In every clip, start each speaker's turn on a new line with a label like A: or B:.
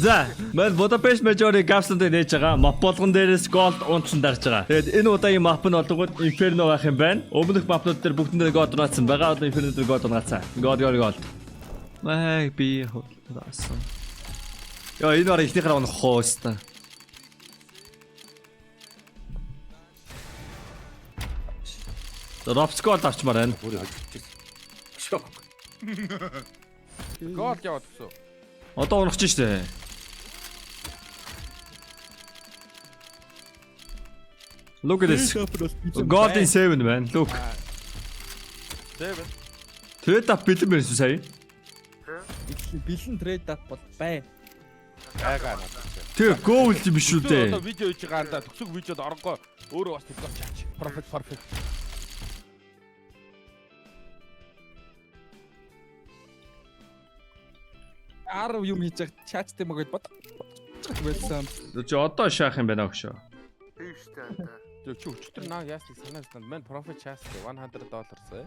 A: За, мен Budapest Major-ыг гавсанд нээж байгаа. Map болгон дээрээс gold унтсан дарж байгаа. Тэгээд энэ удаагийн map нь болгоод Inferno байх юм байна. Өмнөх map-нууд дээр бүгдэндээ gold унаацсан байгаа. Одоо Inferno дээр gold унаацсан. Gold. Май би хоолсон. Яа, энэ бараг ихнийхээ онох хоостаа. Ropscott авчмаар байна.
B: Шок. Гол яваад гисэн.
A: Одоо унах ч штэ. Look at this. God in 7 man. Look.
B: 7.
A: Трейд ап бэлэн байсан сая.
C: Бэлэн трейд ап бол бай.
B: Айгаа.
A: Тэг гоол юм биш үү дээ.
B: Одоо видео хийж байгаа анда төгсөг видеод оронгоо өөрөө бас тэгж чаач. Perfect.
C: Ар юм хийж байгаа чаачтай мөгөд бод. Байсан.
A: Чи одоо шаах юм байна өгшөө.
D: Тийм штэ.
B: Чи өчтөр наа яасан санаастанд мен profit chance $100 зэ.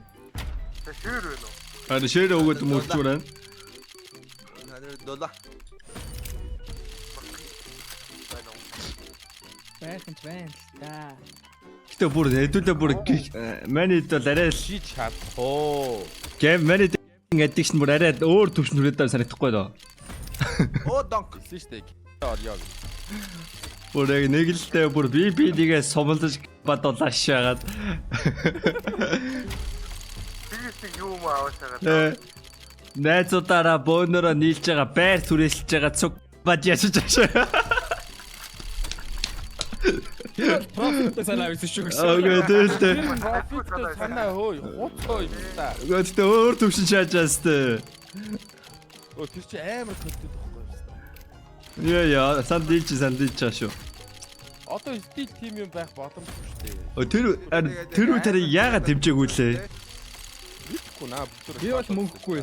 D: Тэ шир вэ нөө?
A: Аа шир өгөөд мөрчүүр байна.
D: $100.
C: Байхын байна л да.
A: Гэтэ бүр хэдүүлээ бүр манид бол арай л
B: Шиж чадах.
A: гейм манид addiction бүр арай өөр төвшин хүрээд санагдахгүй доо.
D: Оо донк.
B: Гэсэн штэ. Яа.
A: Бүр яг нэг л дээ бүр би нэгээ сумлаж бадуулаа шаагаад.
D: Тэгээс юу маа аваасаа.
A: Найзуудаараа бөөнөрөө нийлж байгаа байр түрээсэлж байгаа цуг бад яшиж байгаа.
C: Профит санаа авсан шүү гэж.
A: Окей дээлтэй.
B: Profit санаа хөөе. Хуцоо юм да.
A: Гэхдээ өөр төвшин шаажаас тээ.
B: Оо тэр чи амар төлдөг байхгүй юу?
A: Яа, сандвич шүү.
B: Одоо стил тим юм байх боломжгүй шүү дээ.
A: Тэр үе тарыг яагаад дэмжээгүй лээ?
B: Мэдхгүй наа бүтэр.
C: Би бол мөнгөгүй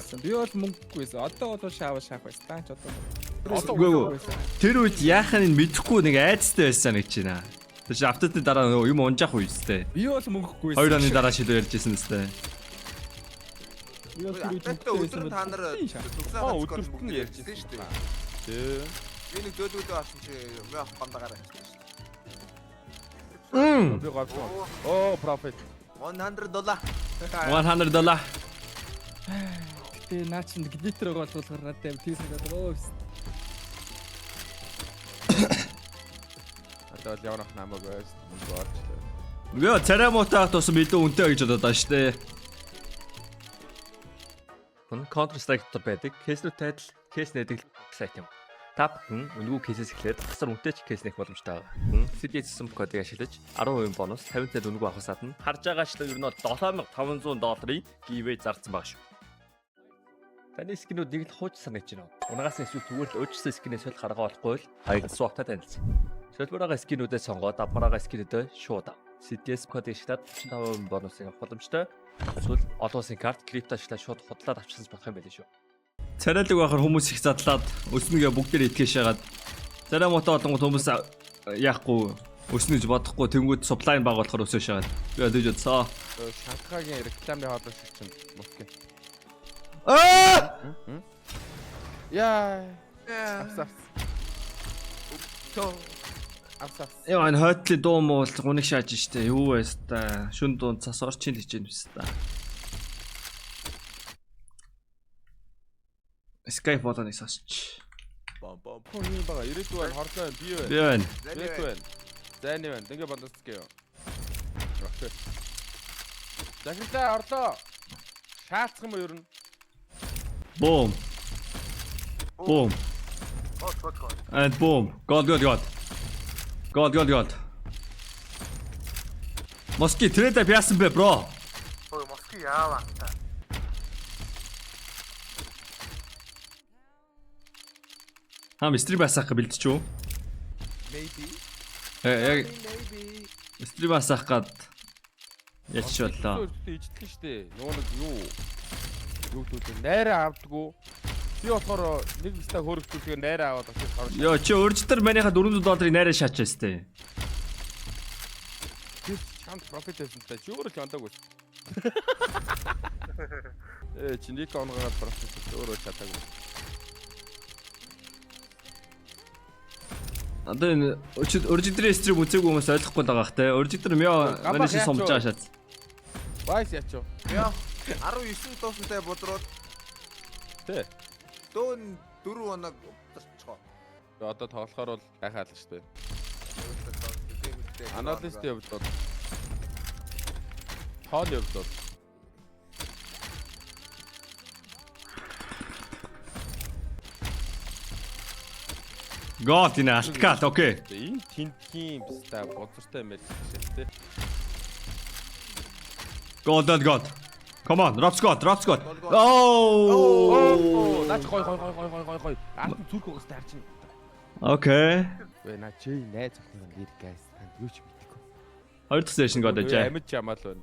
C: байсан. Одоо бол шаах байсан. Таач одоо.
A: Тэр үед яахын нь мэдэхгүй нэг айцтай байсан гэж байна. Тэр чи автотны дараа юм унжаах үе өстэй.
C: Би бол мөнгөгүй байсан.
A: 2 оны дараа шилүү ярьжсэн өстэй.
C: Би бол тэр үед
D: өдөр та нар төгсөө
B: өдөрт нь ярьжсэн шүү дээ. Тэ.
D: Би нэг дөөлгөлөө авсан чи мөн бандагаараа хийсэн шүү
B: Би гавсан. Оо profit.
D: дээ.
A: $100.
C: Гэтэ наа чинь глитер оруулахаар надад тийсэн гэдэг өө.
B: Одоо л явах намайг байж боолчлаа.
A: Яа, царай муутаа тус мэдээ үнтэй гэж бодоод байна шүү дээ. Counter Strike дотор байдаг. Кейснүүд тайтал, кейс нэдэг сайт юм. Та бүхэн үнэгүй кейсээс эхлээд хасар үнэтэй ч кейс нэх боломжтой байгаа. CDS system кодыг ашиглаж 10% бонус 50% үнэгүй авах садан харж байгаачлаа ер нь $7500 giveaway зарцсан байгаа шүү. Таны скинүүд нэг л хууч санагдаж байна. Унагаас эсвэл зүгээр л өөрчлөсөн скинээс солих арга болохгүй л хаяг swap-та танилцсан. Солиороо скинүүдээ сонгоод авмараа скинүүдээ шууд ав. CDS кодыг ашиглаад 35% бонусыг авах боломжтой. Эсвэл олон улсын карт крипто ашиглаад шууд худлаад авчихсан болох юм байл шүү. Царайлаг байхаар хүмүүс их задлаад өснөгээ бүгдээр итгэж шагаад царай мотоо олонгод хүмүүс яахгүй өснөж бодохгүй тэнгууд supply нь бага болохоор өсөж шагаад би өдөж бодсоо.
B: Шанхагийн рекламын хоолой шиг чинь Москва. Яа. Авсаа.
A: Яа энэ хойтлын дуу муу бол гуниг шааж штэ юу вэ ста шүн дунд цас орчин л хийж юм ста. Skype болоны сосч.
D: Бом.
B: Хүний бага ирээдүй бол хорлоо би
A: Би байна.
B: Зайны байна. Ингээ бандасгийо. Захирлаа орлоо. Шаацх юм ер нь.
A: Boom. And boom. God. Моски трейдер яасан бэ, бро?
D: Ой, Москва яаваа та.
A: Стрим асаах бэлдчихв.
D: Maybe.
A: Яг стрим асаах гад яч боллоо.
B: Ижлэн штэ. Нөгөө нэг юу гэдэг найраа авдггүй. Би болохоор нэг ста хөрөгчүүлгээ найраа аваад очиж харж.
A: Йоо чи өөрчтөр манийха $400 найраа шаачаас тээ.
B: Тэр чамд profit байсан та чи өөрөө ч ондог байсан. Чи нэг оноогоор profit өөрөө чадаагүй.
A: Одоо энэ оригинал стрим үзээгүй хүмүүс ойлгохгүй байгаа хэ. Оригинал мё манайш сомж байгаа шат.
B: Вайс яач юу?
D: Яа 19 дуусантай бодроод
B: Тэ.
D: дөөн 4 хоног удирчгаа.
B: Одоо тоглохоор бол гайхаад л шүү дээ. Аналистийн хувьд бол тоолын хувьд бол
A: God in Alcat, окей.
B: энэ тентхийн бистаа бозортой мэл шээ.
A: God. Come on, Rob Scott.
B: Оо,
A: Oh!
B: наач гой. Ард нь зүрх угаас таарчин.
A: Окей.
B: Вэ наа чи найз охин нэр гайс танд юу ч мэдэхгүй.
A: Хоёр дахь сешн God ажээ.
B: Амьд чамаал байна.